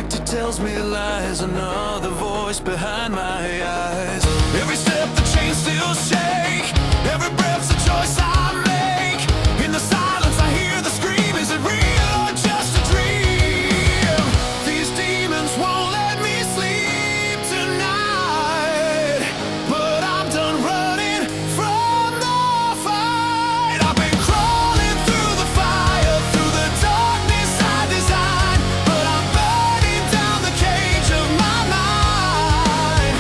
Reality tells me lies, another voice behind my eyes. Every step the chains still shake, every breath's a choice I make. In the silence I hear the scream, is it real or just a dream? These demons won't let me sleep tonight, but I'm done running from the fight. I've been crawling through the fire, through the darkness I designed, but I'm burning down the cage of my mind.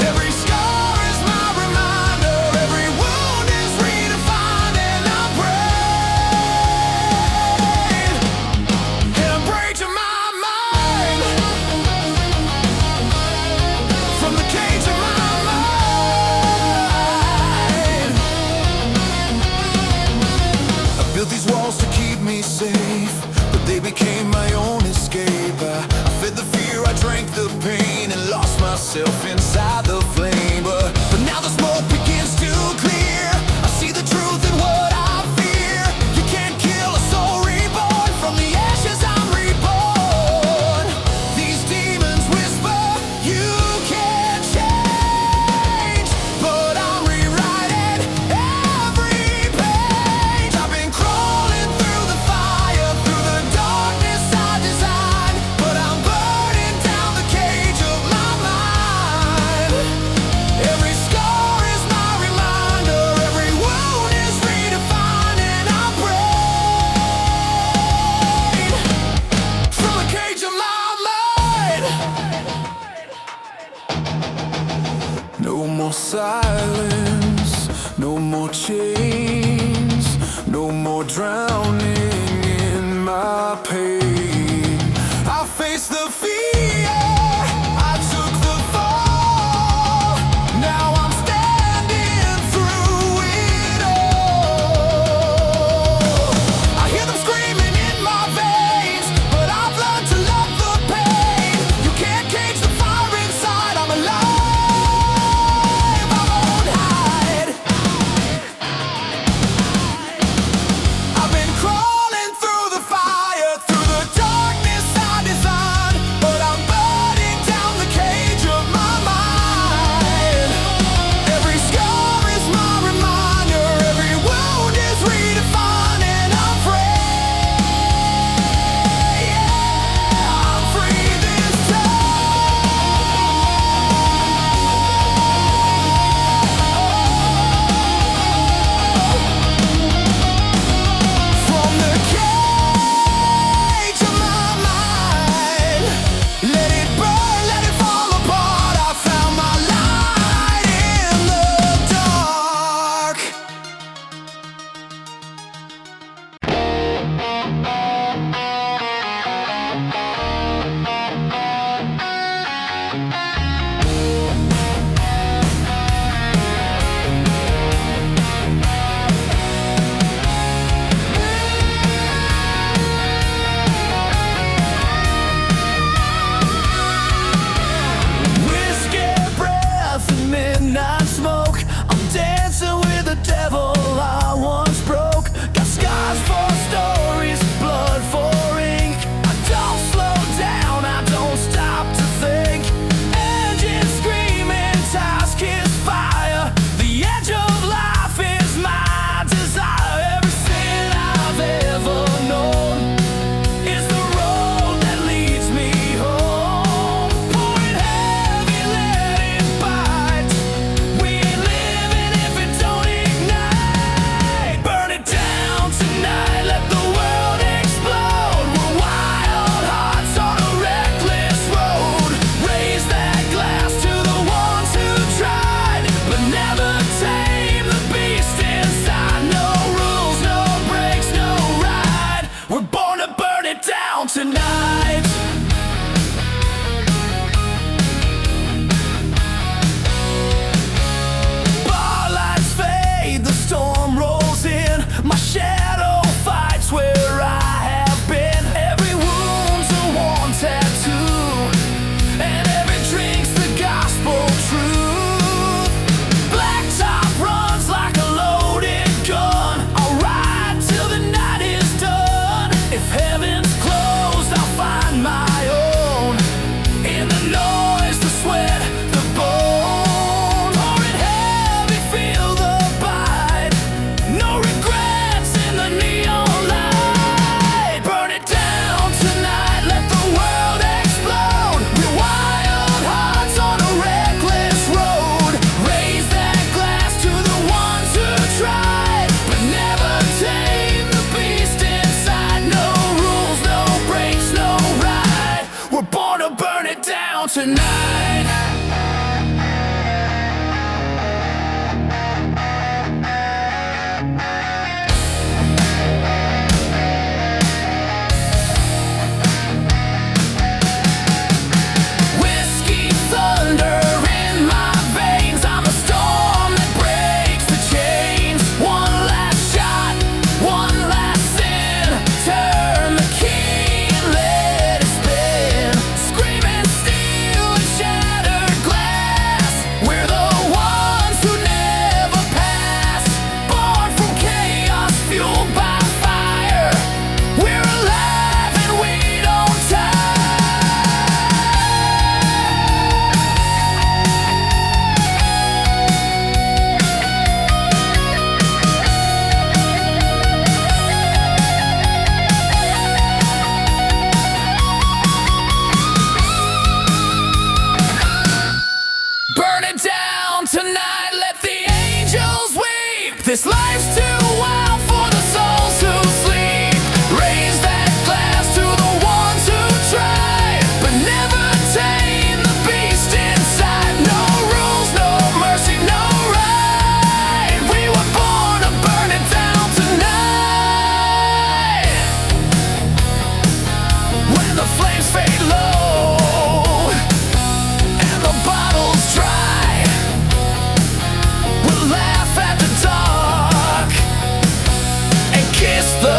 Every scar is my reminder, every wound is redefined, and I'm brave, and I'm breaking my mind. From the cage of my mind, I built these walls to keep me safe, but they became my own escape. I fed the fear, I drank the pain, and lost myself inside the flame. But now the smoke begins to clear, I see the truth in what I fear. You can't kill a soul reborn, from the ashes I'm reborn. These demons whisper, you can't change, but I'm rewriting every page. I've been crawling through the fire, through the darkness I designed, but I'm burning down the cage of my mind. Every scar is my reminder, every wound is redefined, and I'm brave, from the cage of my mind. No more silence, no more chains, no more drowning in my pain. I face the fear, I took the fall, now I'm standing through it all. I hear them screaming in my veins, but I've learned to love the pain. You can't cage the fire inside, I'm alive, I won't hide. I've been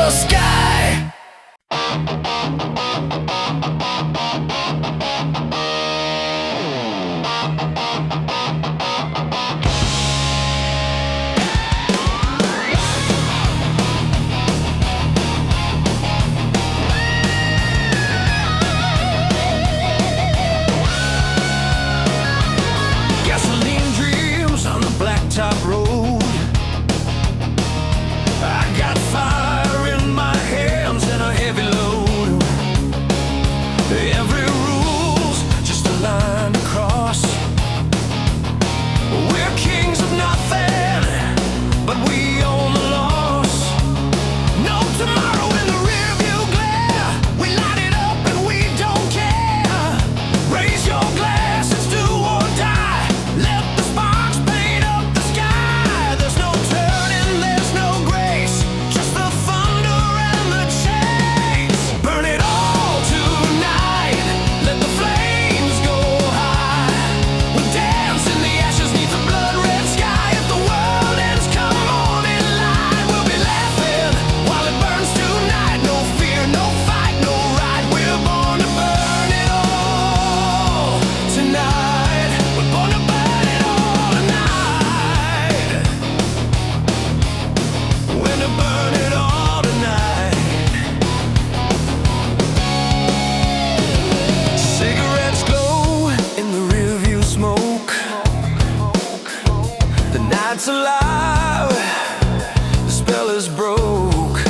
the sky. Gasoline dreams on the blacktop road. I got fire in my hands and a heavy load. Every rule's just a line to cross. We're kings of nothing, but we own the loss. No tomorrow in the rearview glare. We light it up and we don't care. Raise your glass, it's do or die. Let the sparks paint up the sky. There's no turning, there's no grace, just the thunder and the chase. Burn it all tonight, let the flames go high. We'll dance in the ashes neath the blood red sky. If the world ends, come on in line. We'll be laughing while it burns tonight. No fear, no fight, no right. We're born to burn it all tonight. We're born to burn it all tonight. We're to burn it all tonight. Cigarettes glow in the rearview smoke. The night's alive, the spell is broke.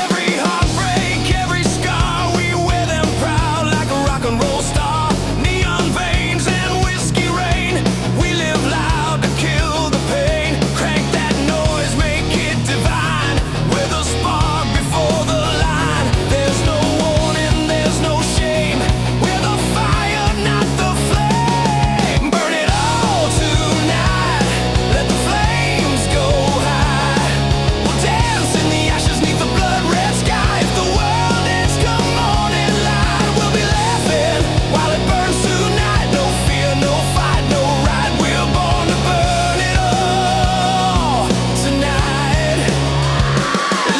Every heartbreak, every scar, we wear them proud like a rock and roll star. Neon veins and whiskey rain, we live loud to kill the pain. Crank that noise, make it divine. We're the spark before the line. There's no warning, there's no shame. We're the fire, not the flame. Burn it all tonight, let the flames go high. We'll dance in the ashes neath the blood red sky. If the world ends, come on in line. We'll be laughing while it burns tonight. No fear, no fight, no right. We're born to burn it all tonight.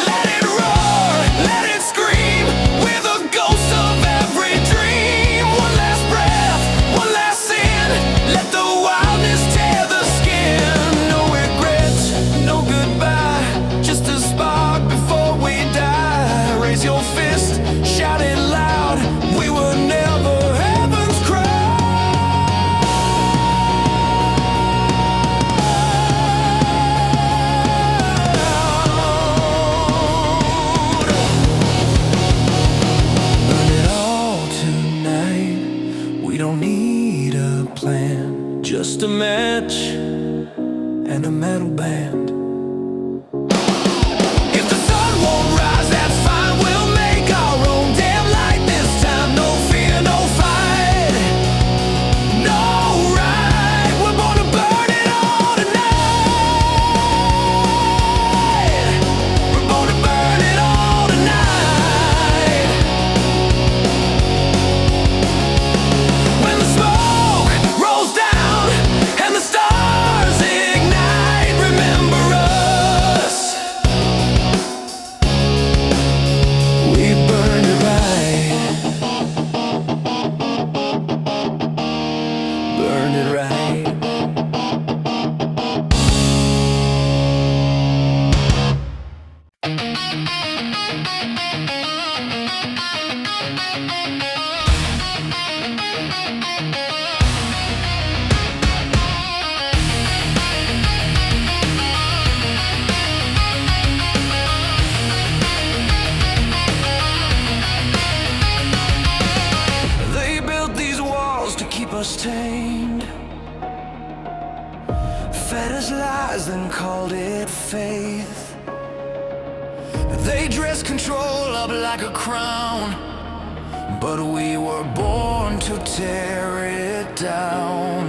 Let it roar, let it scream. We're the ghosts of every dream. One last breath, one last sin. Let the wildness tear the skin. No regrets, no goodbye, just a spark before we die. Raise your fist, shout it loud. We were never heaven's crown. Burn it all tonight. We don't need a plan, just a match and a metal band. If the sun won't rise, that's fine. We'll make our own damn light this time. No fear, no fight, no right. We're born to burn it all tonight. We're born to burn it all tonight. When the smoke rolls down and the stars ignite, remember us. We burned it right. Burned it right. They built these walls to keep us tamed, fed us lies, then called it faith. They dressed control up like a crown, but we were born to tear it down.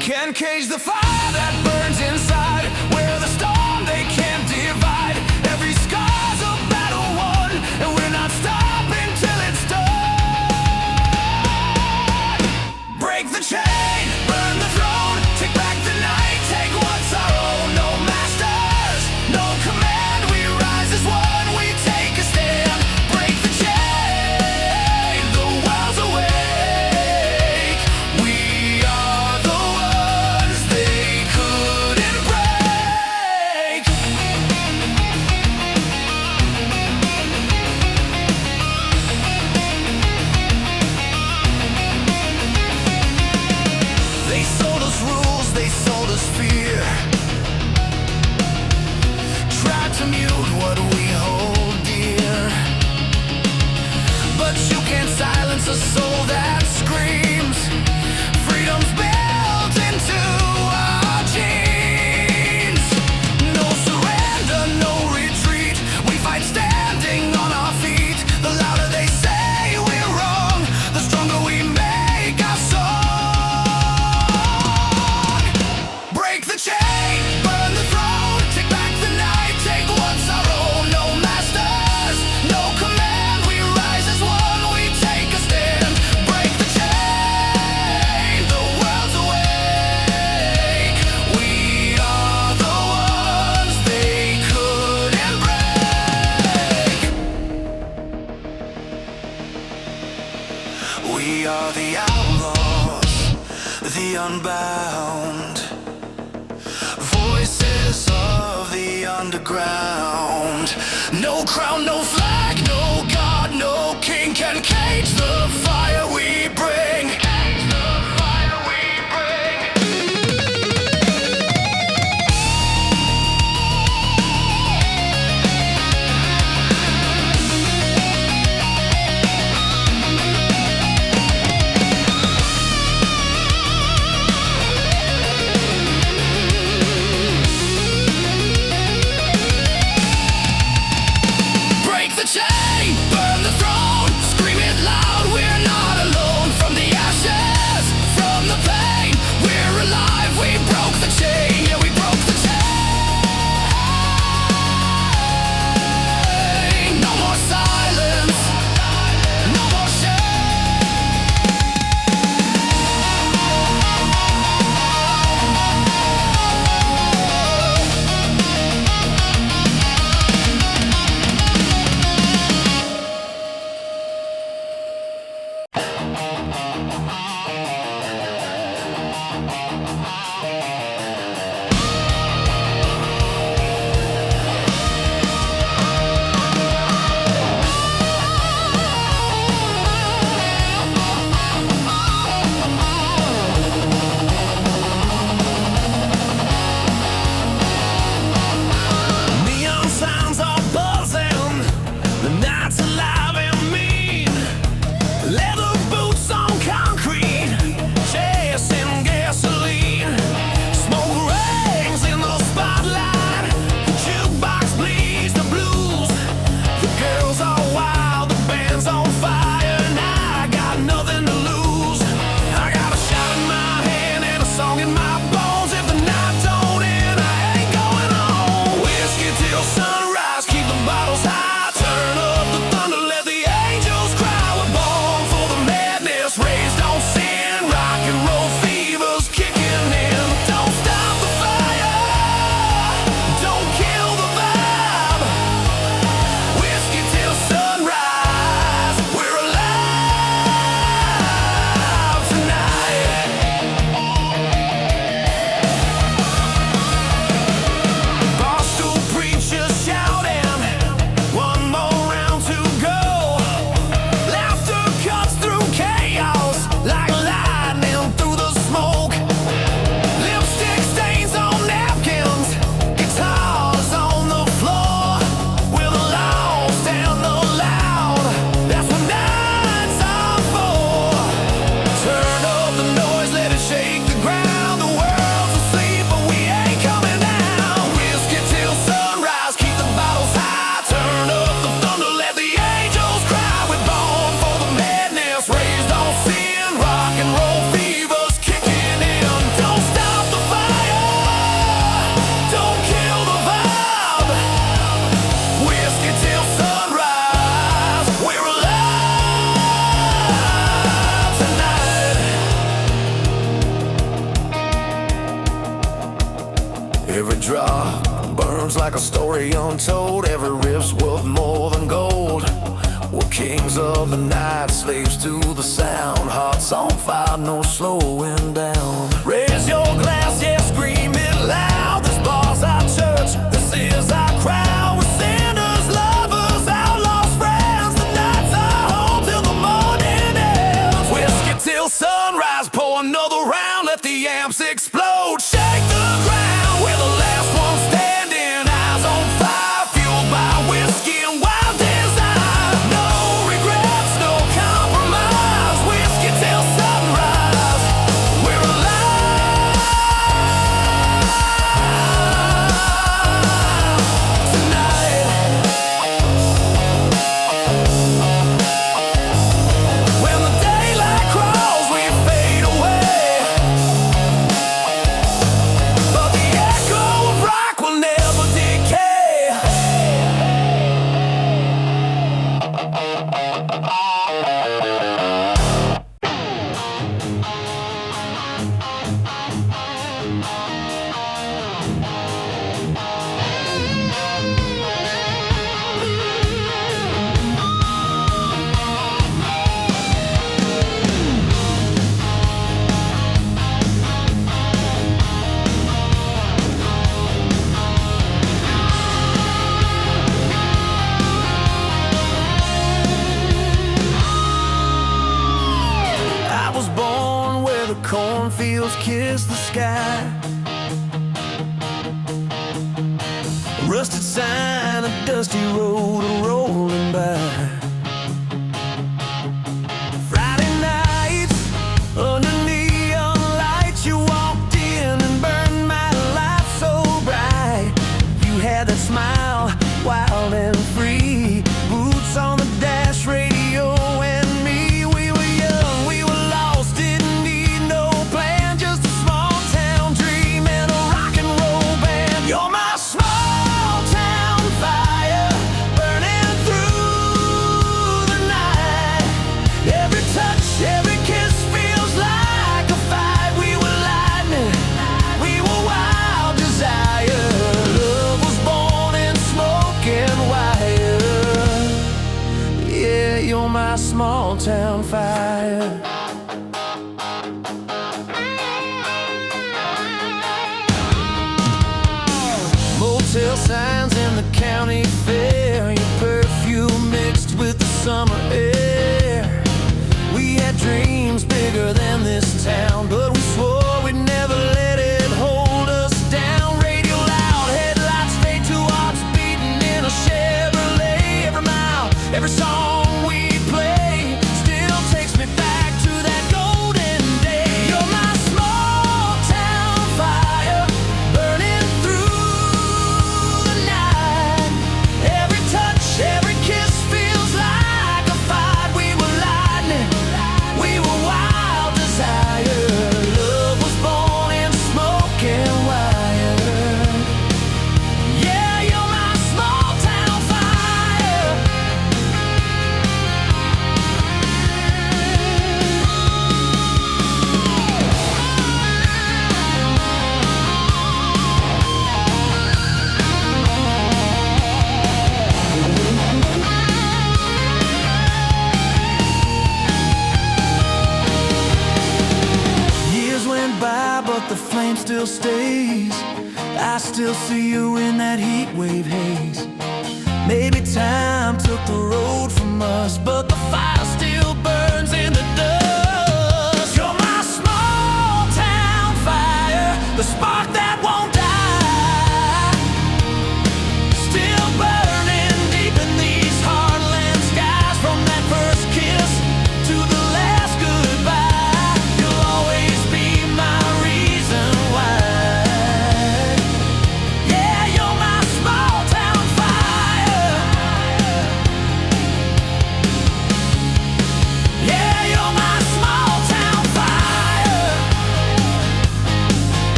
Can't cage the fire that burns inside. We're the storm they can't divide. Every scar's a battle won, and we're not stopping till it's done. Break the chain, burn the throne, take back the night, take what's our own. No masters, no command, we rise as one. a soul that screams. Freedom's built into our genes. No surrender, no retreat. We fight standing on our feet. The louder they say we're wrong, the stronger we make our song. Break the chain, burn the throne, take back the night, take what's our own. No masters, no command, we rise as one, we take a stand. Break the chain, the world's awake. We are the ones they couldn't break. We are the outlaws, the unbound, voices of the underground. No crown, no flag, no god, no king can cage the fire we bring. Cage the fire we bring. Break the chain, burn the throne, scream it loud, we're not alone. From the ashes, from the pain, we're alive, we broke the chain, yeah, we broke the chain. No more silence, no more neon signs are buzzing, the night's alive and mean. Leather boots on concrete, chasing gasoline. Smoke rings in the spotlight, the jukebox bleeds the blues. The girls are wild, the band's on fire, and I got nothing to lose. I got a shot in my hand and a song in my bones. If the night don't end, I ain't going home. Whiskey till sunrise, keep the bottles high. Turn up the thunder, let the angels cry. We're born for the madness, raised on sin. Rock and roll fever's kicking in. Don't stop the fire, don't kill the vibe. Whiskey till sunrise, we're alive tonight. Barstool preachers shouting, one more round to go. Laughter cuts through chaos like lightning through the smoke. Lipstick stains on napkins, guitars on the floor. We're the lost and the loud, that's what nights are for. Turn up the noise, let it shake the ground. The world's asleep, but we ain't coming down. Whiskey till sunrise, keep the bottles high. Turn up the thunder, let the angels cry. We're born for the madness, raised on sin. Rock and roll fever's kicking in. Don't stop the fire, don't kill the vibe. Whiskey till sunrise, we're alive tonight. Every drop burns like a story untold. Every riff's worth more than gold. We're kings of the night, slaves to the sound. Hearts on fire, no slowing down. Raise your glass, yeah, scream it loud. This bar's our church, this is our crowd. We're sinners, lovers, outlaws, friends. The night's our home till the morning ends. Whiskey till sunrise, pour another round. Let the amps explode, shake the ground. We're the last ones standing, eyes on fire, fueled by whiskey and wild desire. No regrets, no compromise. against the sky. A rusted sign, a dusty road rolling by. Friday nights under neon lights, you walked in and burned my life so bright. You had that smile, wild and free, boots on the dash, radio and me. We were young, we were lost, didn't need no plan, just a small town dream and a rock and roll band. You're my small town fire, burning through the night. Every touch, every kiss feels like a fight. We were lightning, we were wild desire. Love was born in smoke and wire. Yeah, you're my small town fire. Motel signs in the county fair, your perfume mixed with the summer air. We had dreams bigger than this town, but we swore we'd never let it hold us down. Radio loud, headlights fade to hearts beating in a Chevrolet. Every mile, every song we play still takes me back to that golden day. You're my small town fire, burning through the night. Every touch, every kiss feels like a fight. We were lightning, we were wild desire. Love was born in smoke and wire. Yeah, you're my small town fire. Years went by, but the flame still stays. I still see you in that heat wave haze. Maybe time took the road from us, but the fire still burns in the dust. You're my small town fire, the spark that won't die. Still burning deep in these heartland skies. From that first kiss to the last goodbye, you'll always be my reason why. Yeah, you're my small town fire. Yeah, you're my small town fire.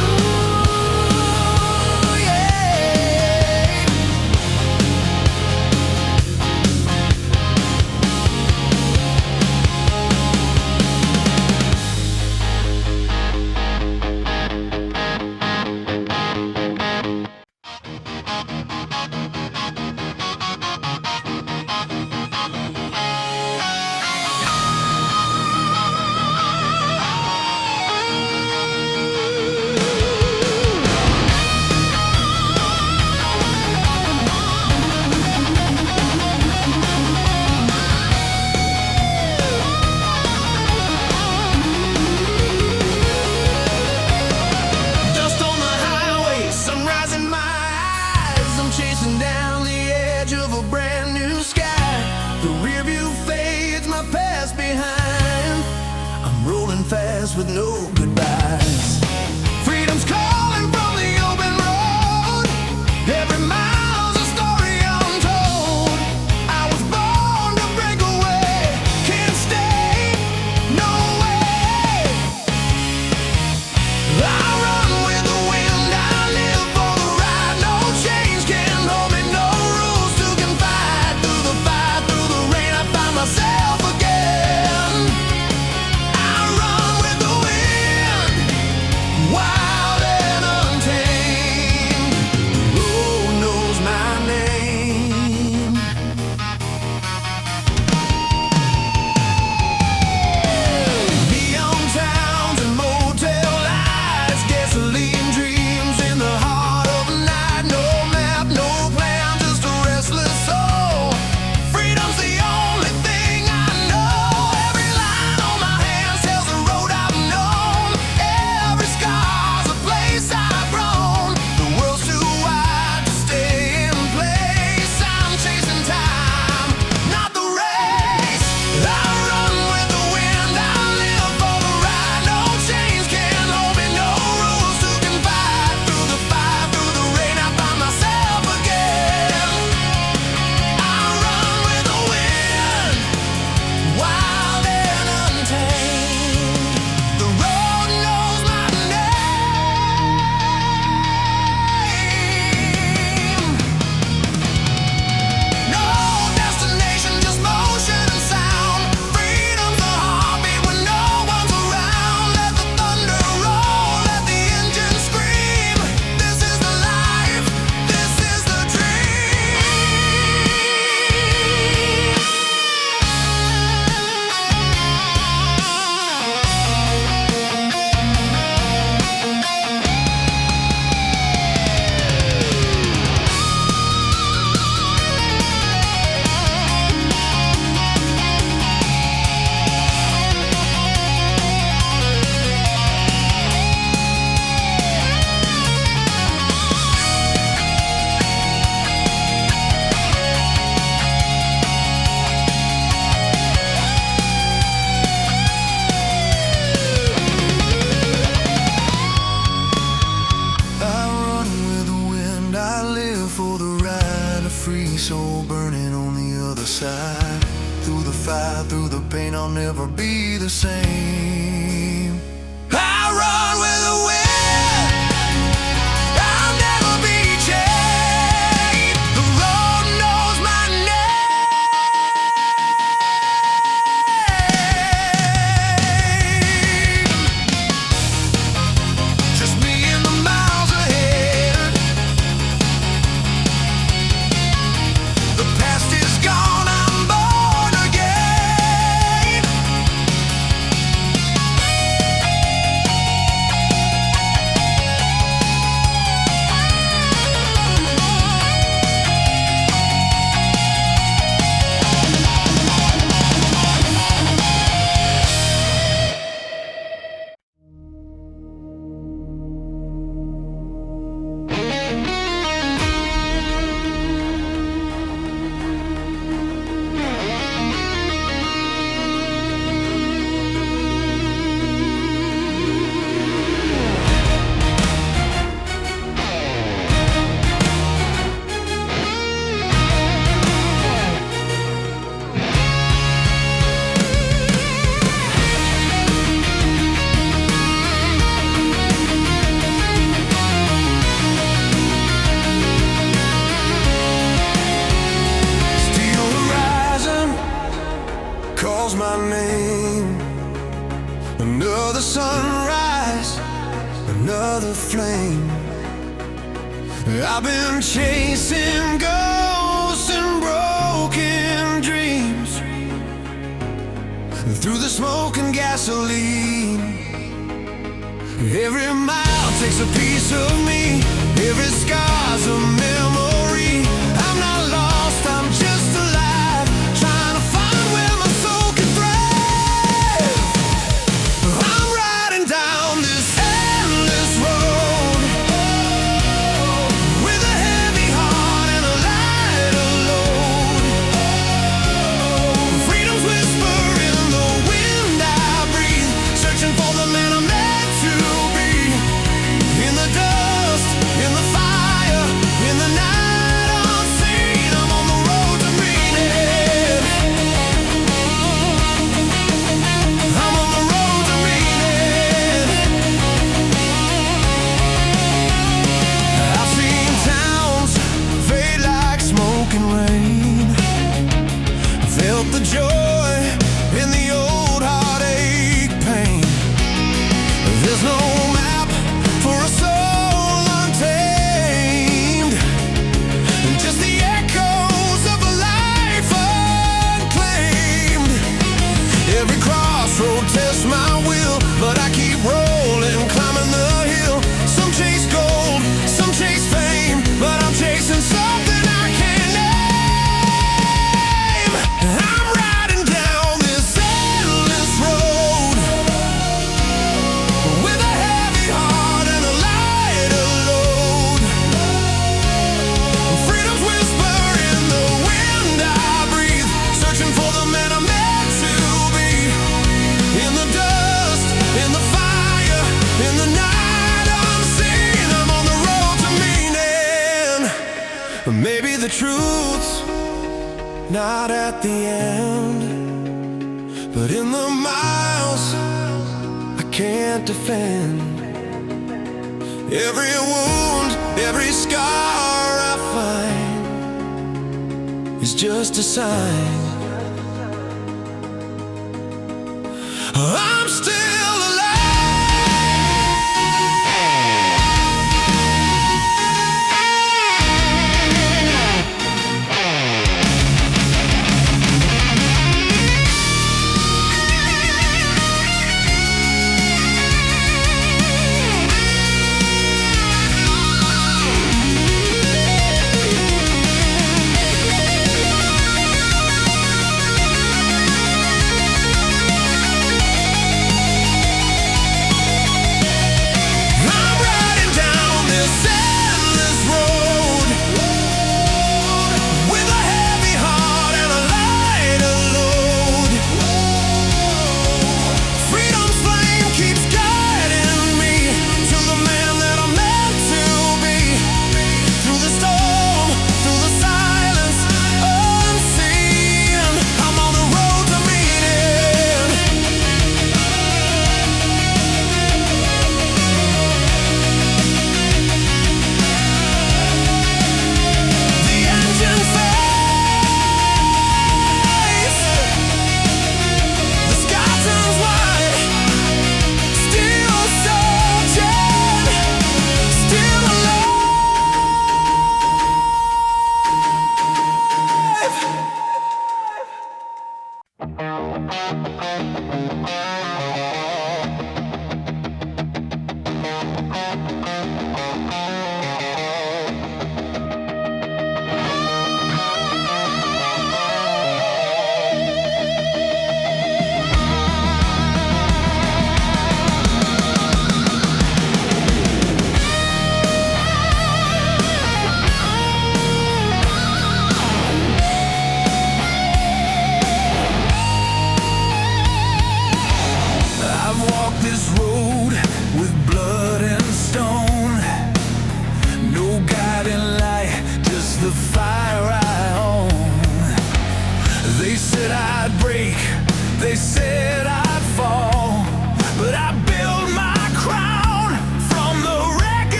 Ooh, yeah. Dust on the highway, sunrise in my eyes. I'm chasing down the edge of a brand new sky. The rear view fades, my past behind. I'm rolling fast with no goodbyes. Freedom's calling from the open road. Every mile's a story untold. I was born to break away, can't stay, no way. I run with the wind, I live for the ride. No chains can hold me, no rules to confide. Through the fire, through the rain, I find myself again. I run with the wind. free soul burning on the other side. Through the fire, through the pain, I'll never be the same. I run with the wind, I'll never be chained. The road knows my name. Just me and the miles ahead. The past is gone, I'm born again. Calls my name. Another sunrise, another flame. I've been chasing ghosts and broken dreams through the smoke and gasoline. Every mile takes a piece of me. Every scar's a memory. I'm not lost, I'm just alive, trying to find where my soul can thrive. I'm riding down this endless road with a heavy heart and a lighter load. Freedom's whisper in the wind I breathe, searching for the man I'm meant to be. In the dust, in the fire, in the night unseen, I'm on the road to meaning. I'm on the road to meaning. I've seen towns fade like smoke and rain. Felt the joy in the old heartache pain. There's no map for a soul untamed, just the echoes of a life unclaimed. Every crossroad tests my will, but I keep rolling, climbing the hill. Some chase gold, some chase fame, but I'm chasing something I can't name. I'm riding down this endless road with a heavy heart and a lighter load. Freedom's whisper in the wind I breathe, searching for the man I'm meant to be. In the dust, in the fire, in the night unseen, I'm on the road to meaning. Maybe the truth's not at the end, but in the miles I can't defend. Every wound, every scar I find is just a sign I'm still alive.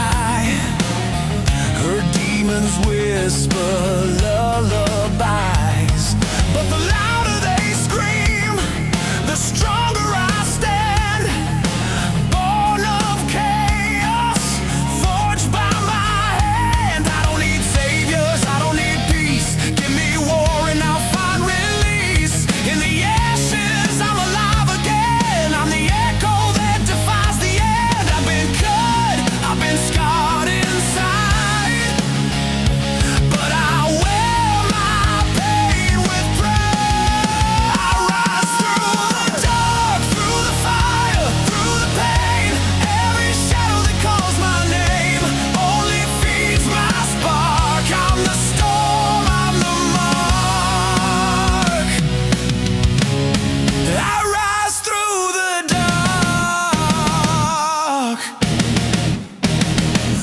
sky. Her demons whisper lullabies, but the louder they scream, the stronger I stand. Born of chaos, forged by my hand. I don't need saviors, I don't need peace. Give me war and I'll find release. In the ashes, I'm alive again. I'm the echo that defies the end. I've been cut, I've been scarred inside, but I wear my pain with pride. I rise through the dark, through the fire, through the pain. Every shadow that calls my name only feeds my spark. I'm the storm, I'm the mark. I rise through the dark.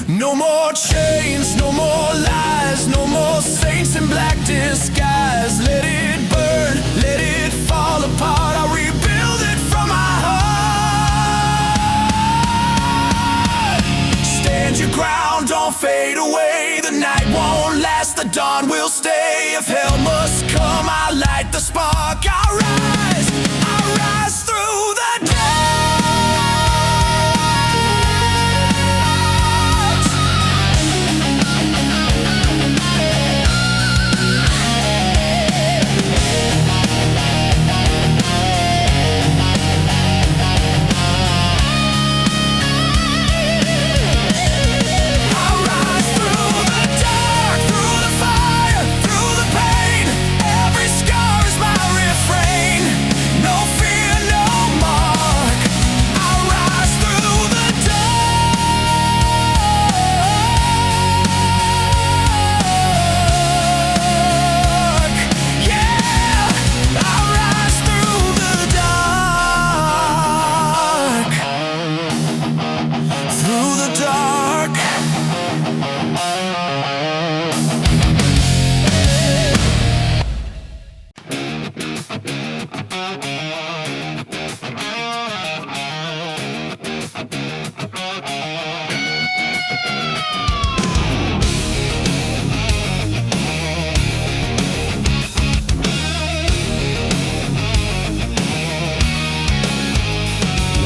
No more chains, no more lies, no more saints in black disguise. Let it burn, let it fall apart. I rebuild it from my heart. Stand your ground, don't fade away. The night won't last, the dawn will stay. If hell must come, I light the spark. I rise through the dark.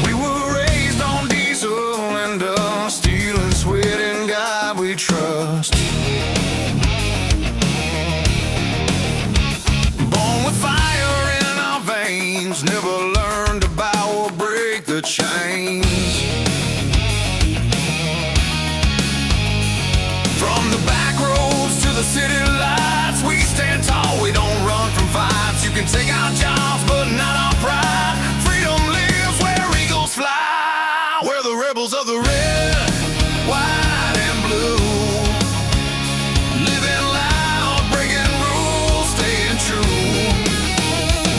We were raised on diesel and dust, steel and sweat, in God we trust. Born with fire in our veins, never learned to bow or break the chains. From the back roads to the city lights, we stand tall, we don't run from fights. You can take our jobs, but not our pride. Freedom lives where eagles fly. We're the rebels of the red, white, and blue. Living loud, breaking rules, staying true.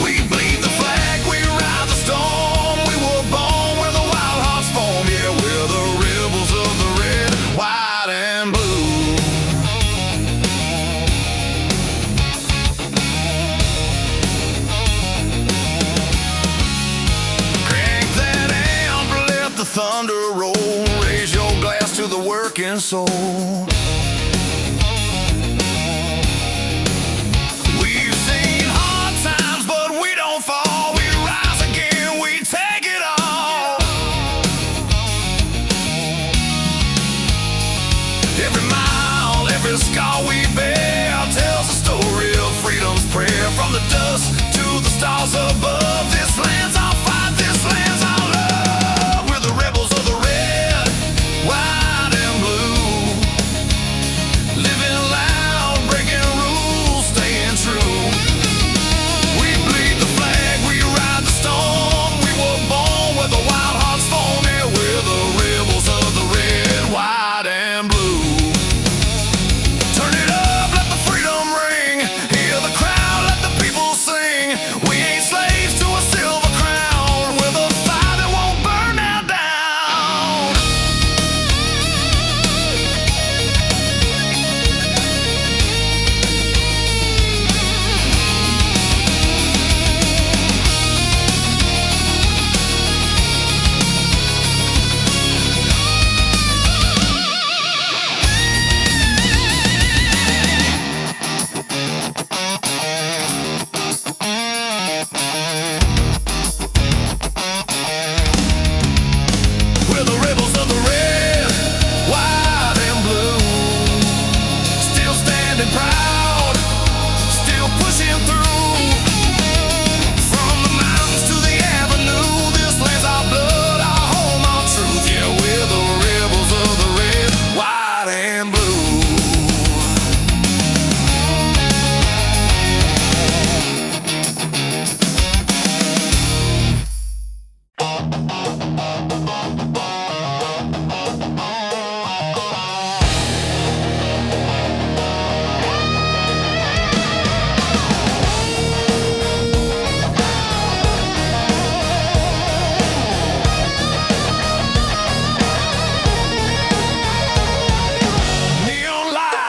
We bleed the flag, we ride the storm. We were born where the wild hearts form. Yeah, we're the rebels of the red, white, and blue. Crank that amp, let the thunder roll. Raise your glass to the working soul. We've seen hard times, but we don't fall. We rise again, we take it all. Every mile, every scar we bear tells the story of freedom's prayer. From the dust to the stars above, this land's our fight, this land's our love. We're the rebels of the red, white, and blue. Living loud, breaking rules, staying true. We bleed the flag, we ride the storm. We were born where the wild hearts form. Yeah, we're the rebels of the red, white, and blue. Turn it up,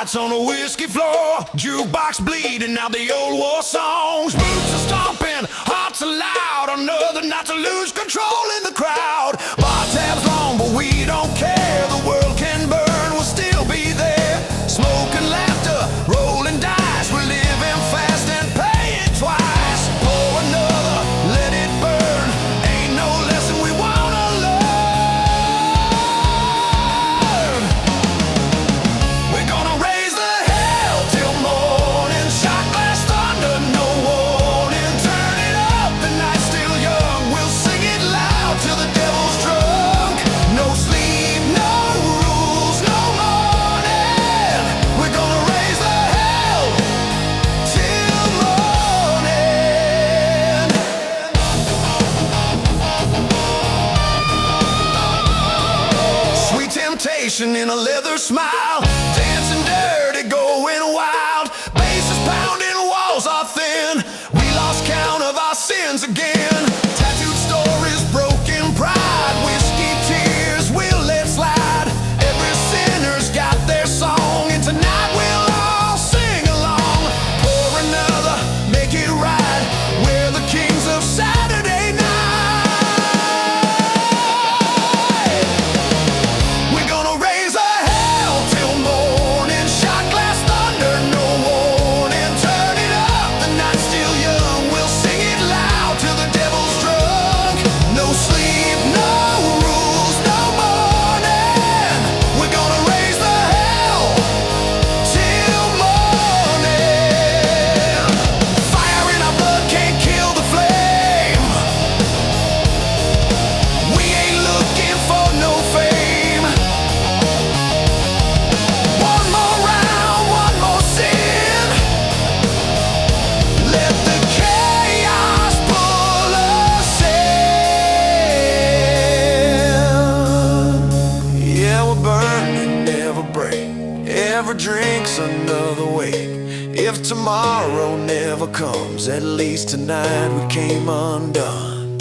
nights on a whiskey floor, jukebox bleeding out the old war songs. Boots are stomping, hearts are loud. Another night to lose control in the crowd. Bar tabs long, but we don't care. The world can burn, we'll still be there. Smoke and laughter, rolling dice. We're living fast and paying twice. Pour another, let it burn. Ain't no lesson we wanna learn. We're gonna raise the hell till morning. Shot glass thunder, no warning. Turn it up, the night's still young. We'll sing it loud till the devil's drunk. No sleep, no rules, no morning. We're gonna raise the hell till morning. Sweet temptation in a leather smile, dancing dirty, going wild. Bass is pounding, walls are thin. We lost count of our sins again. Tattooed stories, broken pride, whiskey tears, we'll let slide. Every sinner's got their song, and tonight we'll all sing along. Pour another, make it right. We're the kings of Saturday night. We're gonna raise a hell till morning. Shot glass thunder, no warning. Turn it up, the night's still young. We'll sing it loud till the devil's drunk. No sleep, no rules, no morning. We're gonna raise the hell till morning. Fire in our blood can't kill the flame. We ain't looking for no fame. One more round, one more sin. Let the chaos pull us in. Yeah, we're burning, never break. Every drink's another wake. If tomorrow never comes, at least tonight we came undone.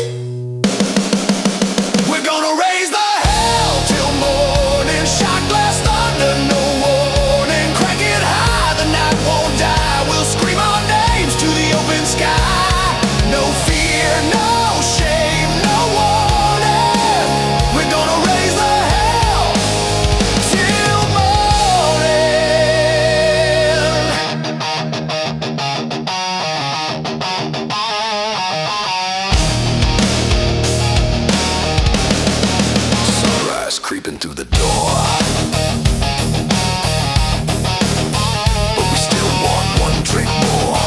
We're gonna raise the hell till morning. Shot glass thunder, no warning. Crank it high, the night won't die. We'll scream our names to the open sky. No fear, no shame, no warning. We're gonna raise the hell till morning. Sunrise creeping through the door, but we still want one drink more.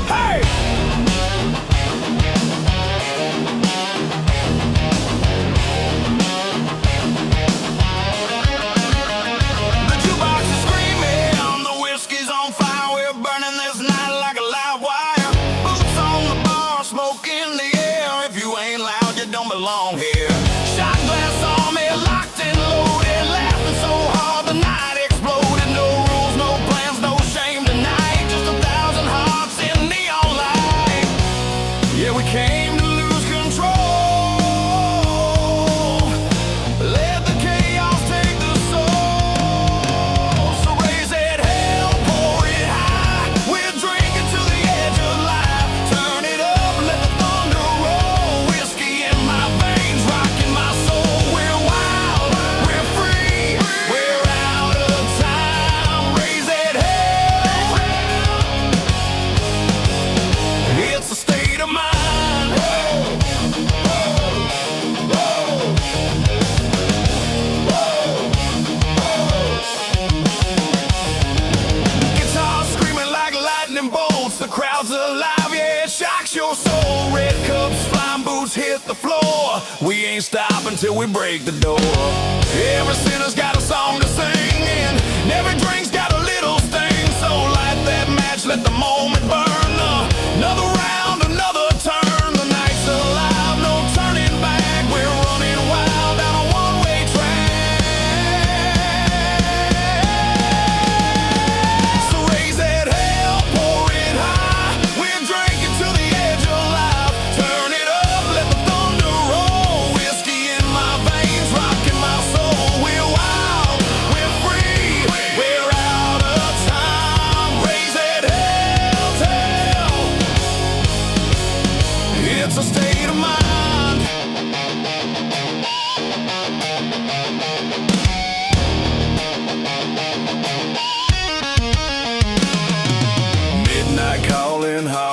Hey! The jukebox is screaming, the whiskey's on fire. We're burning this night like a live wire. Boots on the bar, smoke in the air. If you ain't loud, you don't belong here. Shot glass on me, locked and loaded. Laughing so hard, the night exploded. No rules, no plans, no shame tonight. Just 1,000 hearts in neon light. Yeah, we came to lose control. Let the chaos take the soul. So raise that hell, pour it high. We're drinking to the edge of life. Turn it up, let the thunder roll. Whiskey in my veins, rocking my soul. We're wild, we're free, we're out of time. Raise that hell. It's a state of mind. Guitar screaming like lightning bolts. The crowd's alive, yeah, it shocks your soul. Red cups, flying boots hit the floor. We ain't stopping till we break the door. Every sinner's got a song to sing, and every drink's got a little sting. So light that match, let the moment burn. Another round, another turn. The night's alive, no turning back. We're running wild down a one-way track.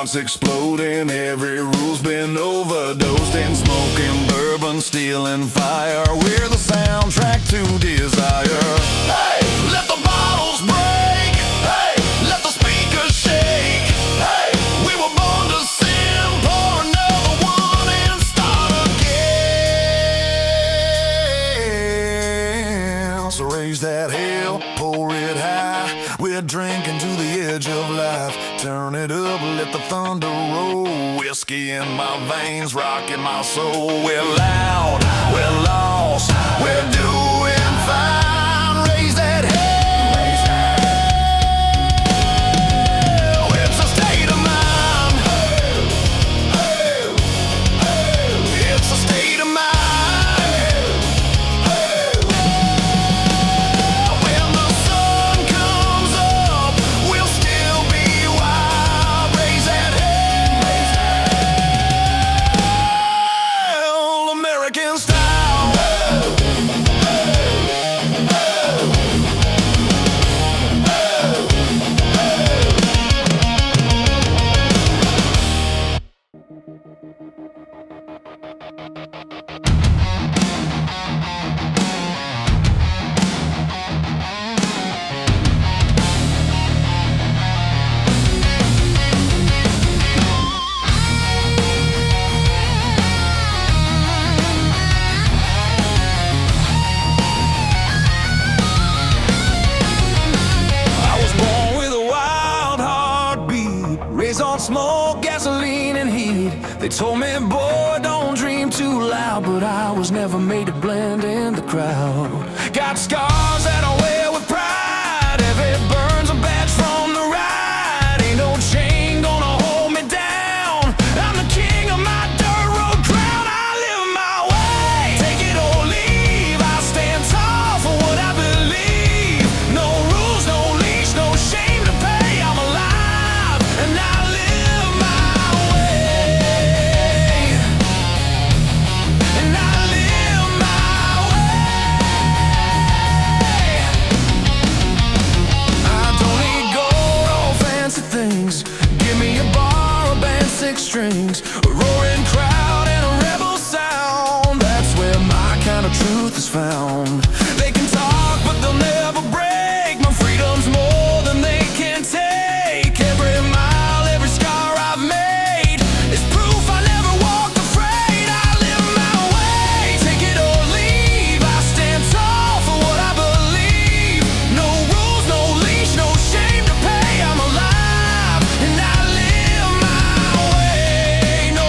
hearts exploding, every rule's been overdosed in smoking bourbon, stealing fire. We're the soundtrack to desire. Hey, let the bottles break. Hey, let the speakers shake. Hey, we were born to sin. Pour another one and start again. So raise that hell, pour it high. We're drinking to the edge of life. Turn it up, let the thunder roll. Whiskey in my veins, rocking my soul. We're loud, we're lost, we're doing fine. Raise that hell, it's a state of mind. It's a state of mind. When the sun comes up, we'll still be wild. Raise that hell, American style. On smoke, gasoline, and heat. They told me, boy, don't dream too loud, but I was never made to blend in the crowd. Got scars that I wear with pride. Every burn's a badge from the ride. Ain't no chain gonna hold me down. I'm the king of my dirt road crown. I live my way, take it or leave. I stand tall for what I believe. No rules, no leash, no shame to pay. I'm alive and I strings, a roaring crowd and a rebel sound. That's where my kind of truth is found. They can talk, but they'll never break. My freedom's more than they can take. Every mile, every scar I've made is proof I never walked afraid. I live my way, take it or leave. I stand tall for what I believe. No rules, no leash, no shame to pay. I'm alive and I live my way. No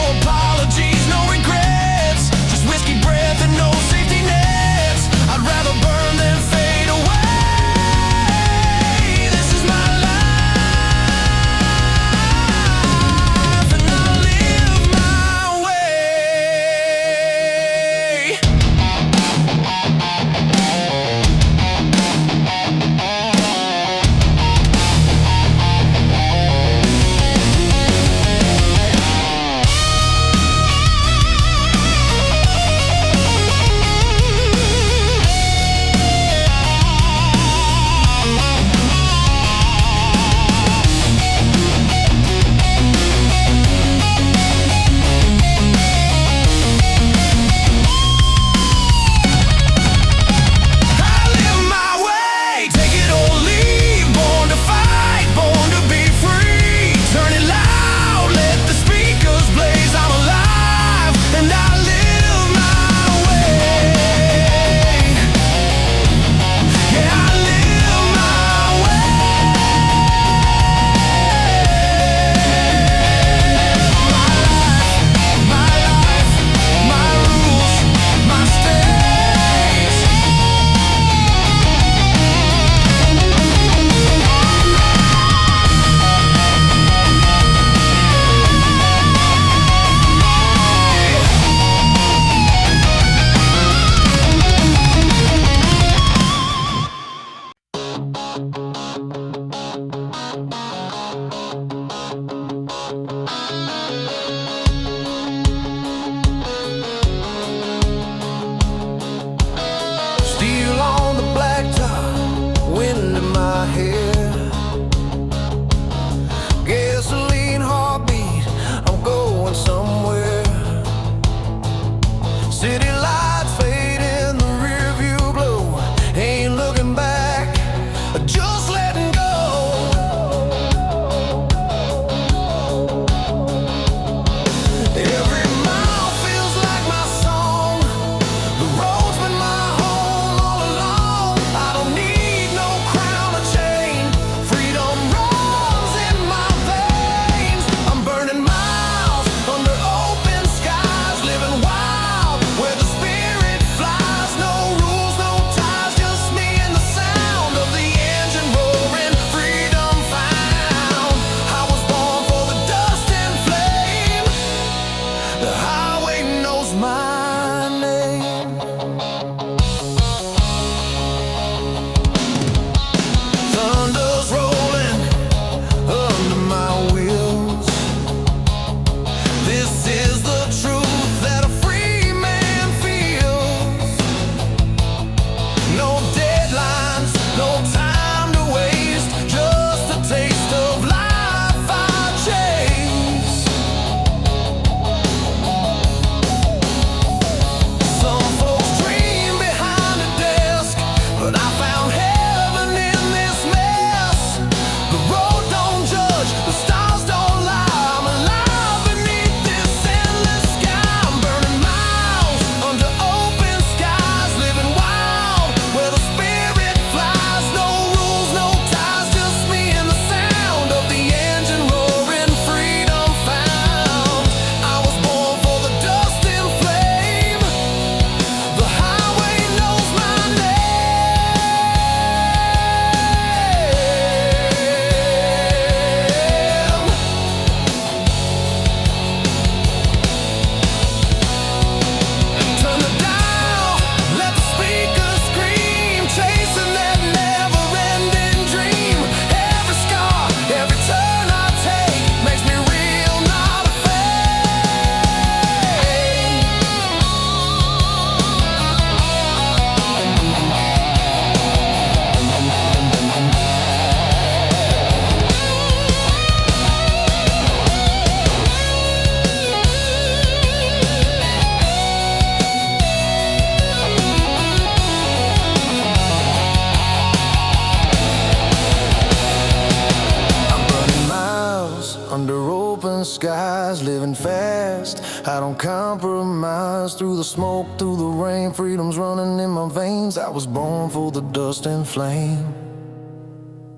skies, living fast. I don't compromise. Through the smoke, through the rain, freedom's running in my veins. I was born for the dust and flame.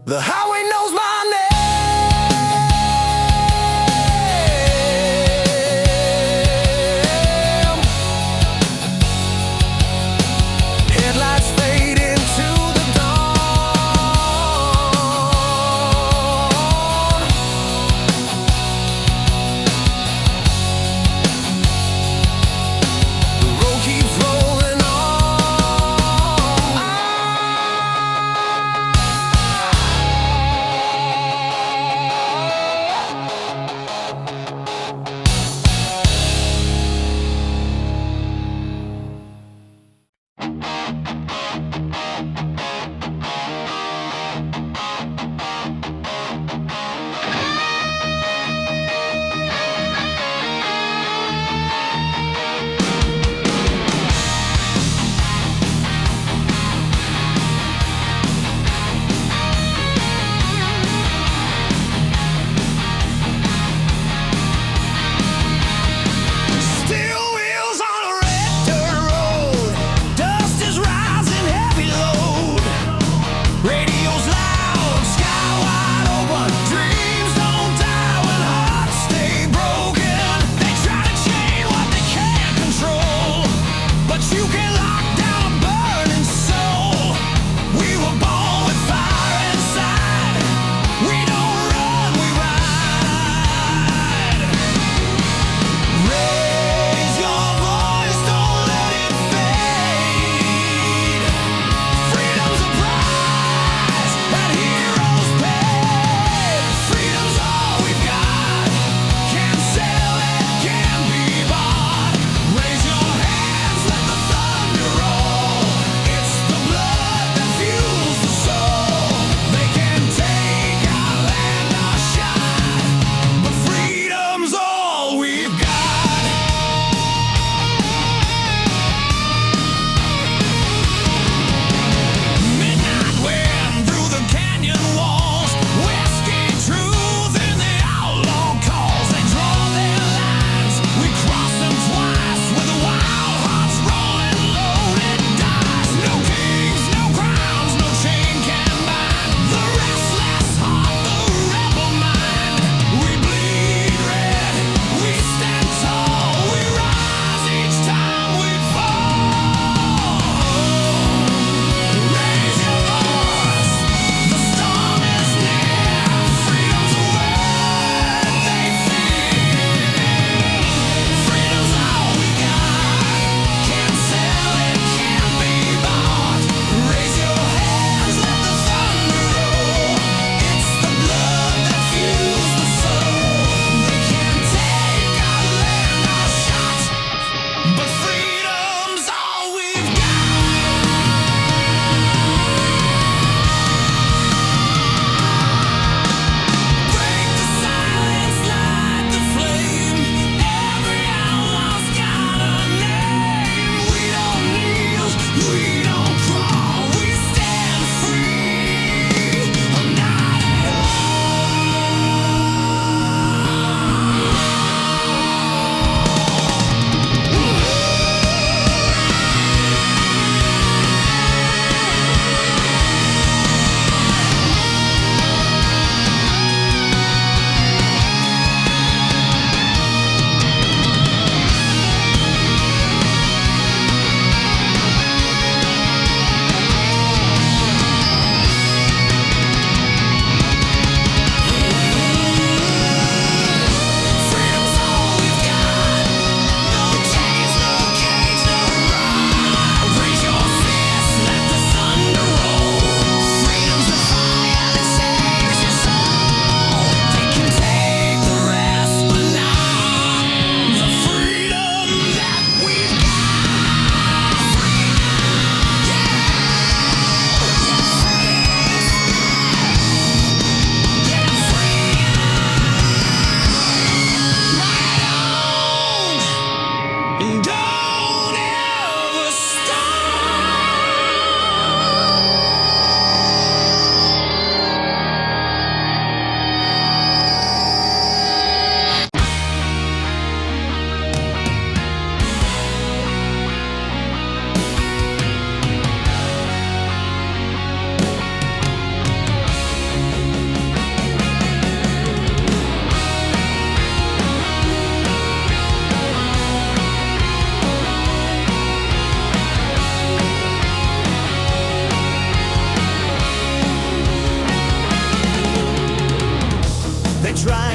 The highway knows my name. Headlights fade into the dawn. The road keeps rolling on.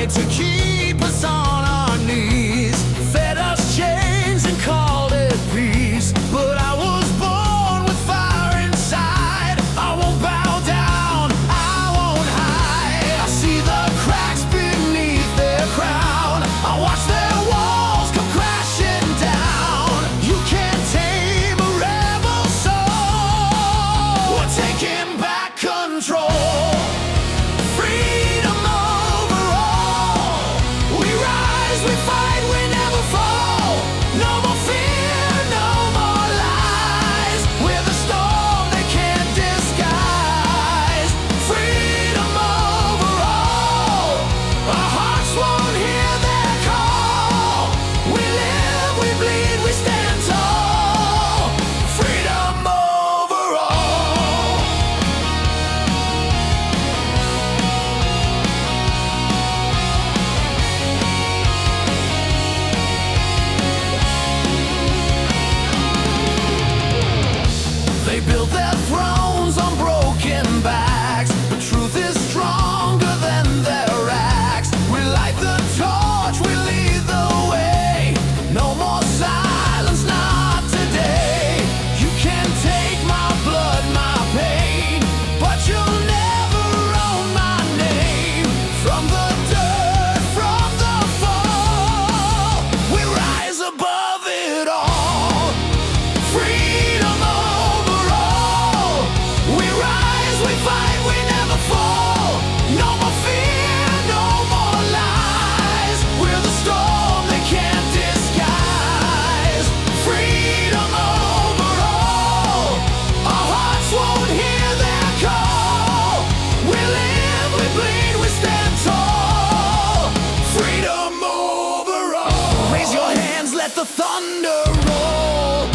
tried to keep us on our knees, fed us chains and called it peace. But I was born with fire inside. I won't bow down, I won't hide. I see the cracks beneath their crown. I watch their walls come crashing down. You can't tame a rebel soul. We're taking back control. Freedom over all. We rise, we fight, we never fall. No more fear, no more lies. We're the storm they can't disguise. Freedom over all. Our hearts won't hear their call. We live, we bleed, we stand tall. Freedom over all. They built their thrones on broken backs, but truth is stronger than their acts. We light the torch, we lead the way. No more silence, not today. You can take my blood, my pain, but you'll never own my name. From the dirt, from the fall, we rise above it all. Freedom over all. We rise, we fight, we never fall. No more fear, no more lies. We're the storm they can't disguise. Freedom over all. Our hearts won't hear their call. We live, we bleed, we stand tall. Freedom over all. Raise your hands, let the thunder roll.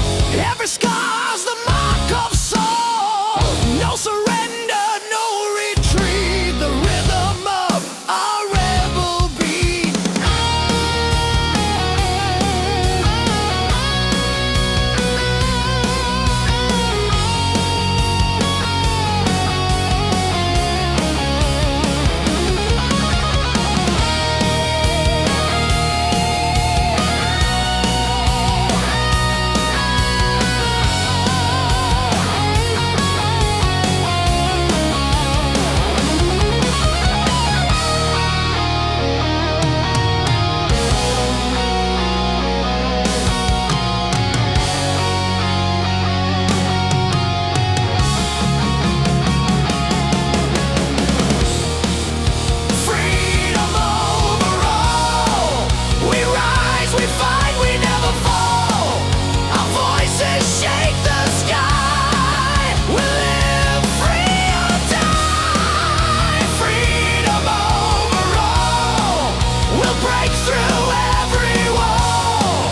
Every scar's the mark of soul. No surrender, no retreat. The rhythm of our rebel beat. Freedom over all. We rise, we fight, we never fall. Our voices shake the sky. We live free or die. Freedom over all. We'll break through every wall.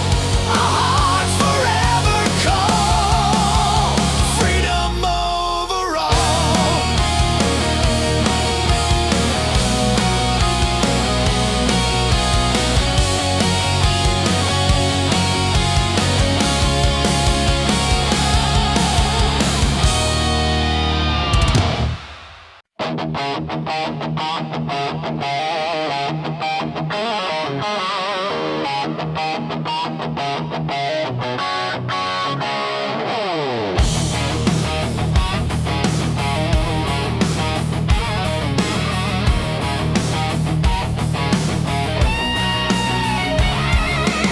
Our hearts forever call. Freedom over all.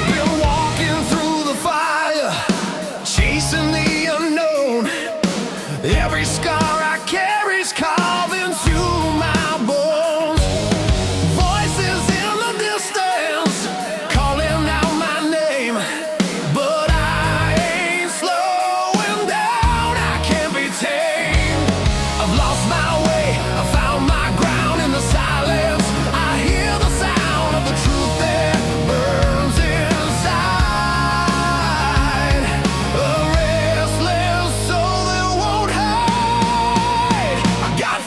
Been walking through the fire, chasing the unknown. Every scar I carry's carved into my bones. Voices in the distance calling out my name, but I ain't slowing down. I can't be tamed. I've lost my way, I found my ground in the silence. I hear the sound of the truth that burns inside. A restless soul that won't hide. I got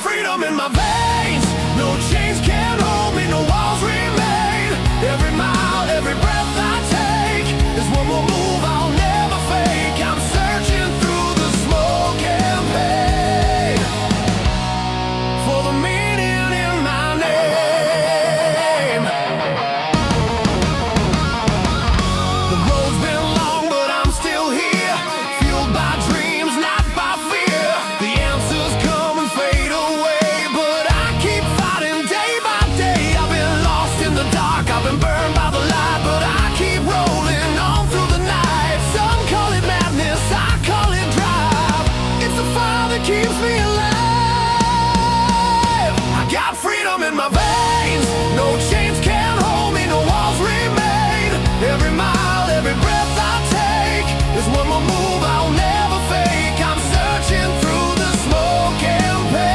in my veins. No chains can hold me, no walls remain. Every mile, every breath I take is one more move I'll never fake. I'm searching through the smoke and pain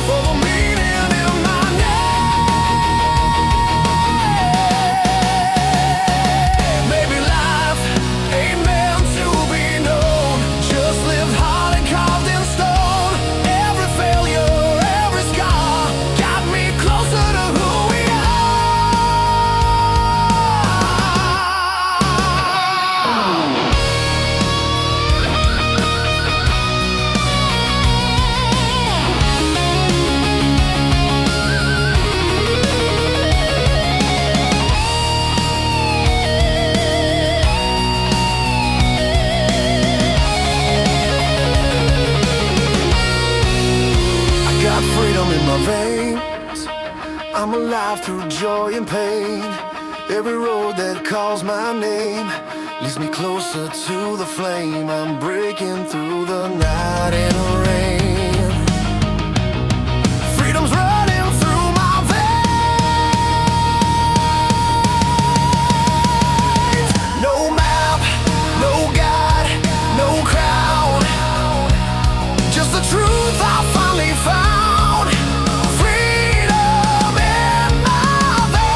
for the meaning in my name. Maybe life ain't meant to be known, just lived hard and carved in stone. Every failure, every scar got me closer to who we are. I got freedom in my veins. I'm alive through joy and pain. Every road that calls my name leads me closer to the flame. I'm breaking through the night and the rain. Freedom's running through my veins. No map, no guide, no crown, just the truth I finally found. Freedom in my veins.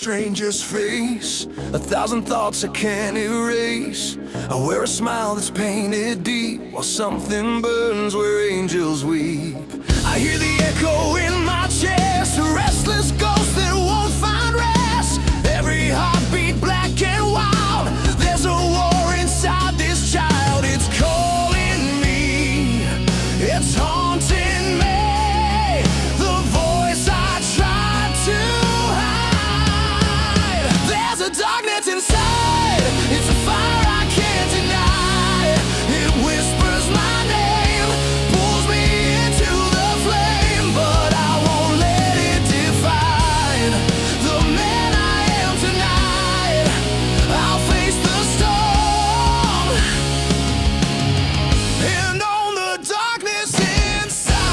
stranger's face, 1,000 thoughts I can't erase. I wear a smile that's painted deep, while something burns where angels weep. I hear the echo in my chest, a restless ghost that won't find rest. Every heartbeat black and wild, there's a war inside this child. It's calling me, it's haunting me, the voice I tried to hide. There's a darkness inside, it's a fire I can't deny. It whispers my name, pulls me into the flame, but I won't let it define the man I am tonight. I'll face the storm and own the darkness inside.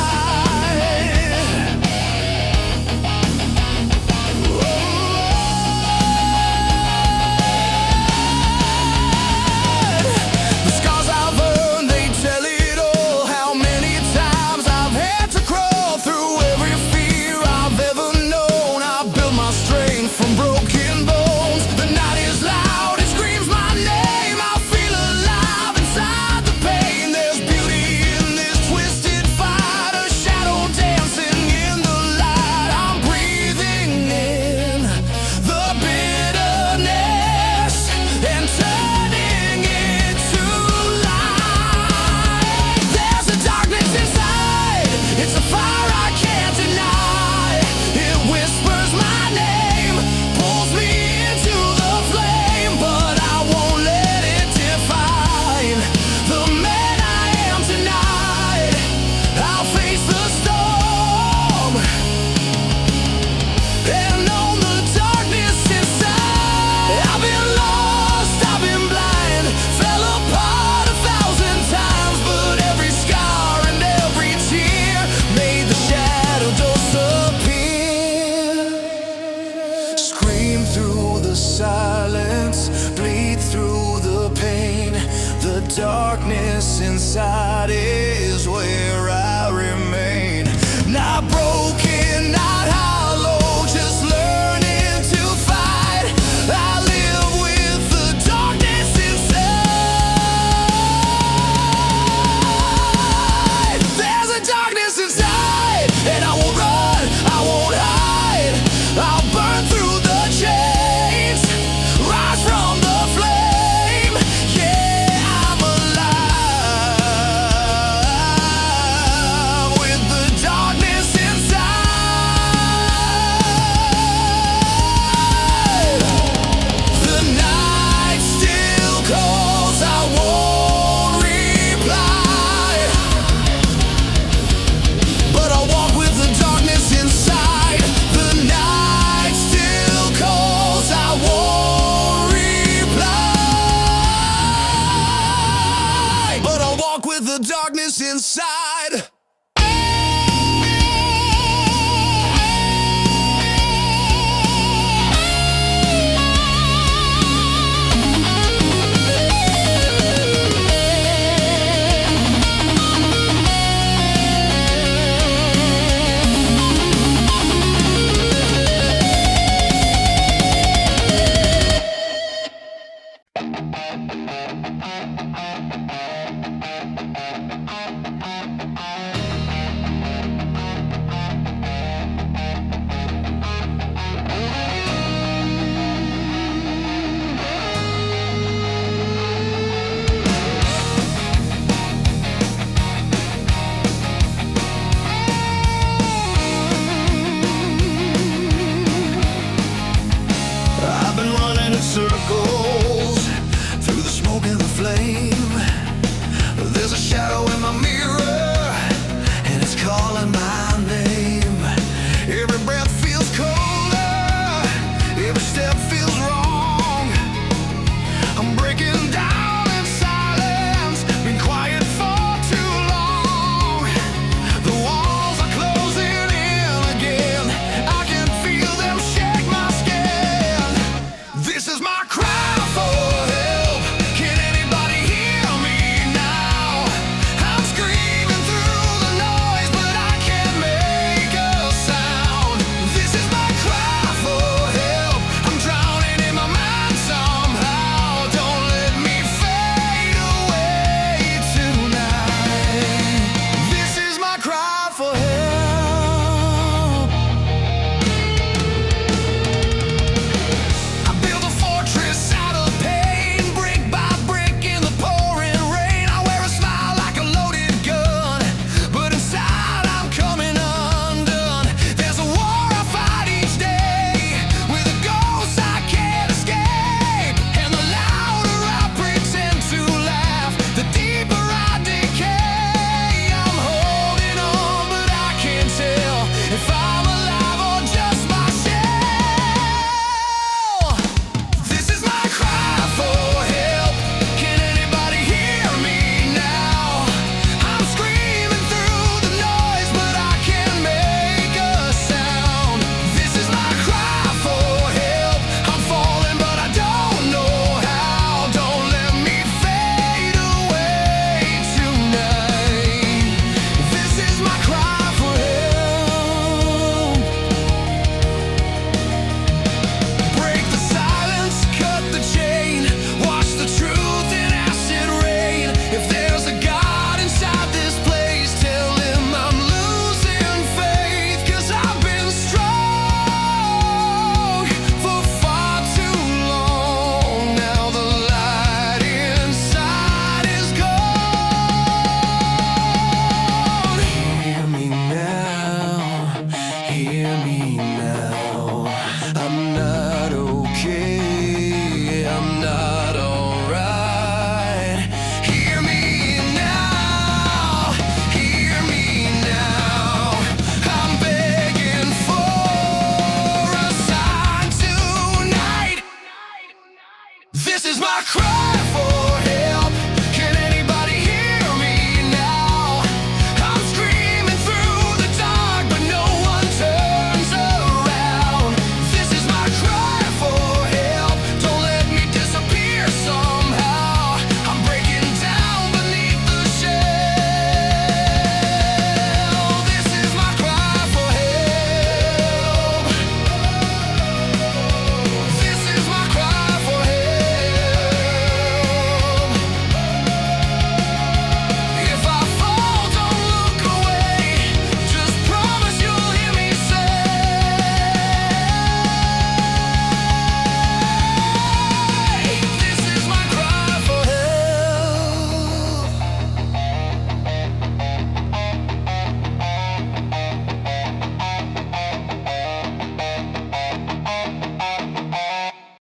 The scars I've earned, they tell it all. How many times I've had to crawl through every fear I've ever known. I built my strength from broken bones. The night is loud, it screams my name. I feel alive inside the pain. There's beauty in this twisted fight, a shadow dancing in the light. I'm breathing in the bitterness and turning it to light. There's a darkness inside, it's a fire I can't deny. It whispers my name, pulls me into the flame, but I won't let it define the man I am tonight. I'll face the storm and own the darkness inside. I've been lost, I've been blind, fell apart 1,000 times, but every scar and every tear made the shadow disappear. Scream through the silence, bleed through the pain. The darkness inside is where I remain. Not broken, not hollow, just learning to fight. I live with the darkness inside. There's a darkness inside, and I won't run, I won't hide. I'll burn through the chains, rise from the flame. Yeah, I'm alive with the darkness inside. The night still calls, I won't reply, but I'll walk with the darkness inside. The night still calls, I won't reply, but I'll walk with the darkness inside.